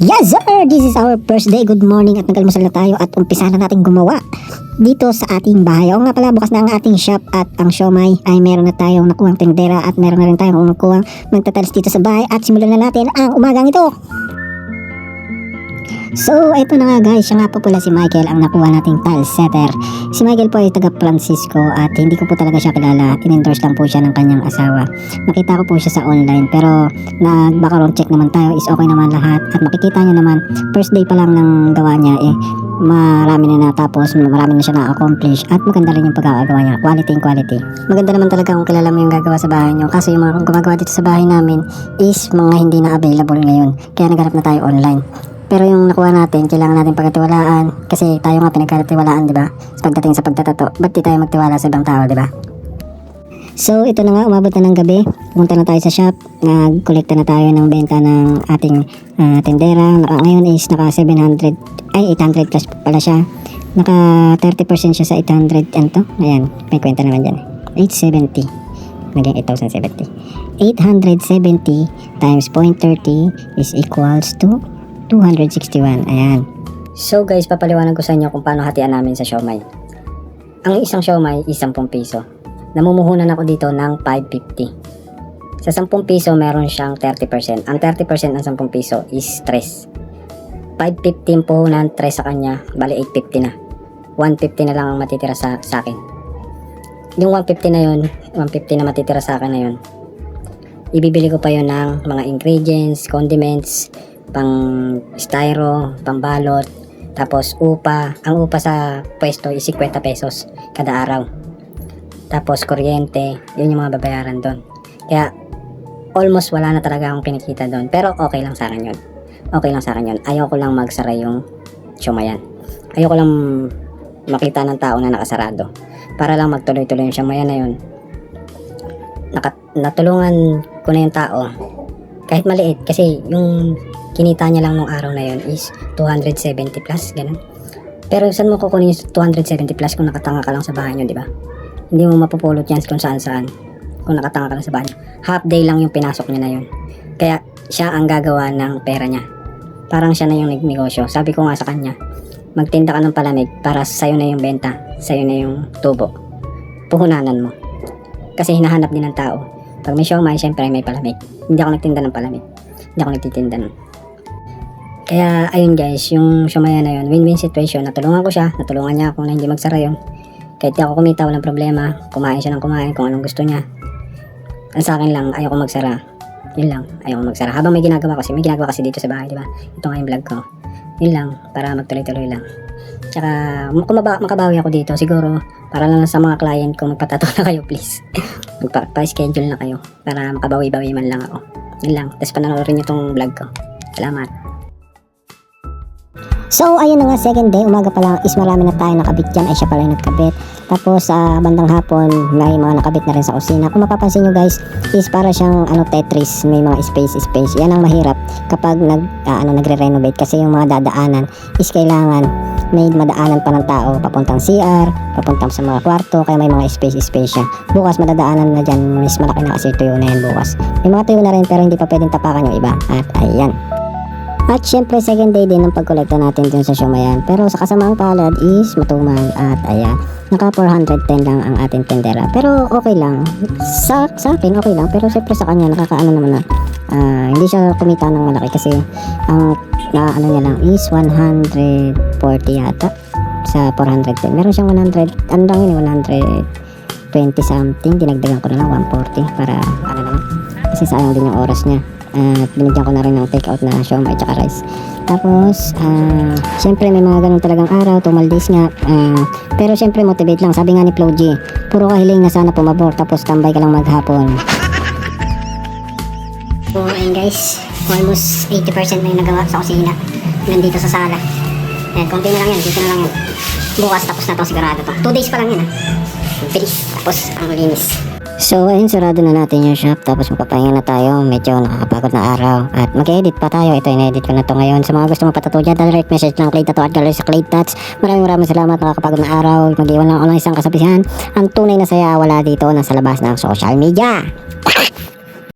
Yes sir! This is our first day. Good morning at nag-almusal na tayo at umpisa na natin gumawa dito sa ating bahay. O nga pala, bukas na ang ating shop at ang siomai ay meron na tayong nakuhang tindera at meron na rin tayong nakuhang magtatalis dito sa bahay at simulan na natin ang umagang ito. So, ito na nga guys, siya nga po pala si Michael ang nakuha nating tile setter. Si Michael po ay taga Francisco at hindi ko po talaga siya kilala. In-endorse lang po siya ng kanyang asawa. Nakita ko po siya sa online pero nag-background check naman tayo, is okay naman lahat. At makikita nyo naman, first day pa lang ng gawa niya marami na natapos, marami na siya na-accomplish at maganda rin yung pagkakagawa niya, quality and quality. Maganda naman talaga kung kilala mo yung gagawa sa bahay niyo kasi yung mga gumagawa dito sa bahay namin is mga hindi na available ngayon. Kaya naghanap na tayo online. Pero yung nakuha natin, kailangan natin pagkatiwalaan kasi tayo nga pinagkatiwalaan, di ba? Pagdating sa pagtatato, ba't di tayo magtiwala sa ibang tao, di ba? So, ito na nga, umabot na ng gabi. Pumunta na tayo sa shop, nag-collecta na tayo ng benta ng ating tindera. Ngayon is naka 800 plus pala siya. Naka 30% siya sa 800, yan to. Ayan, may kwenta naman dyan. 870. Naging 8,070. 870 times 0.30 is equals to 261. Ayan. So guys, papaliwanag ko sa inyo kung paano hatian namin sa siomai. Ang isang siomai is 10 piso. Namumuhunan ako dito ng 550. Sa 10 piso meron siyang 30%. Ang 30% ng 10 piso is 3. 550 yung puhunan, 3 sa kanya, bali 850 na. 150 na lang ang matitira sa akin. Yung 150 na yun, 150 na matitira sa akin na yun, ibibili ko pa yun ng mga ingredients, condiments, pang styro, pang balot, tapos upa. Ang upa sa pwesto is 50 pesos kada araw. Tapos kuryente, yun yung mga babayaran doon. Kaya almost wala na talaga akong kinikita doon. Pero okay lang sa akin yun. Okay lang sa akin yun. Ayaw ko lang magsara yung siomayan. Ayaw ko lang makita ng tao na nakasarado. Para lang magtuloy-tuloy yung siomayan na yun. Natulungan ko na yung tao. Kahit maliit. Kasi yung kinita niya lang nung araw na yun is 270 plus, ganun. Pero saan mo kukunin yung 270 plus kung nakatanga ka lang sa bahay nyo, di ba? Hindi mo mapupulot yan kung saan-saan kung nakatanga ka lang sa bahay nyo. Half day lang yung pinasok niya na yun. Kaya siya ang gagawa ng pera niya. Parang siya na yung negosyo. Sabi ko nga sa kanya, magtinda ka ng palamig para sa'yo na yung benta, sa'yo na yung tubo. Puhunanan mo. Kasi hinahanap din ng tao. Pag may siomai, syempre may palamig. Hindi ako nagtinda ng palamig. Hindi ako nagtitinda nun. Kaya ayun guys, yung siomai na yun, win-win situation. Natulungan ko siya, natulungan niya ako na hindi magsara yun. Kahit di ako kumita, walang problema. Kumain siya ng kumain kung anong gusto niya. Ang sa akin lang, ayaw ko magsara. Yun lang, ayaw ko magsara. Habang may ginagawa kasi dito sa bahay, di ba? Ito nga yung vlog ko. Yun lang, para magtuloy-tuloy lang. Tsaka, kung makabawi ako dito, siguro, para lang sa mga client ko, magpatato na kayo please. Magpa-schedule na kayo, para makabawi-bawi man lang ako. Yun lang, tapos panoorin niyo tong vlog ko. Salamat. So, ayun na nga, second day, umaga pa lang is marami na tayo nakabit dyan. Ay, siya pala yung nagkabit. Tapos, sa bandang hapon, may mga nakabit na rin sa kusina. Kung mapapansin nyo guys, is para siyang Tetris, may mga space. Yan ang mahirap kapag nagre-renovate kasi yung mga dadaanan is kailangan may madaanan pa ng tao papuntang CR, papuntang sa mga kwarto, kaya may mga space siya. Bukas madadaanan na dyan, is malaki na kasi tuyo na yan bukas. May mga tuyo na rin pero hindi pa pwedeng tapakan yung iba. At ayan. At syempre second day din ng pagkolekta natin dun sa siomayan. Pero sa kasamaang palad is matumal. At ayan, naka 410 lang ang ating tendera. Pero okay lang. Sa akin okay lang. Pero syempre sa kanya nakakaano naman na. Hindi siya kumita ng malaki kasi ang ano niya lang is 140 yata sa 410. Meron siyang 100, ano lang yun, 120 something. Dinagdagan ko na lang 140 para ano naman. Kasi sayang din yung oras niya. At binigyan ko na rin ng take out na siomai at rice. Tapos syempre may mga ganun talagang araw, 2 days nga. Pero syempre motivate lang. Sabi nga ni Flo G, puro kahiling na sana pumabor tapos tambay ka lang maghapon. So ayun guys, almost 80% na yung nagawa sa kusina. Nandito sa sala. Ayan, konti na lang yan, dito na lang yan. Bukas tapos na to, sigurado to. 2 days pa lang yan. Bilis, tapos ang linis. So ayun, sarado na natin yung shop. Tapos magpapahinga na tayo. Medyo nakakapagod na araw. At mag-edit pa tayo. Ito, in-edit ko na to ngayon. Sa mga gusto magpatato dyan, direct message lang Clay Tattoo at Gallery sa Clay Tats. Maraming salamat. Nakakapagod na araw. Mag-iwan lang ako ng isang kasabihan. Ang tunay na saya wala dito, nasa labas ng social media.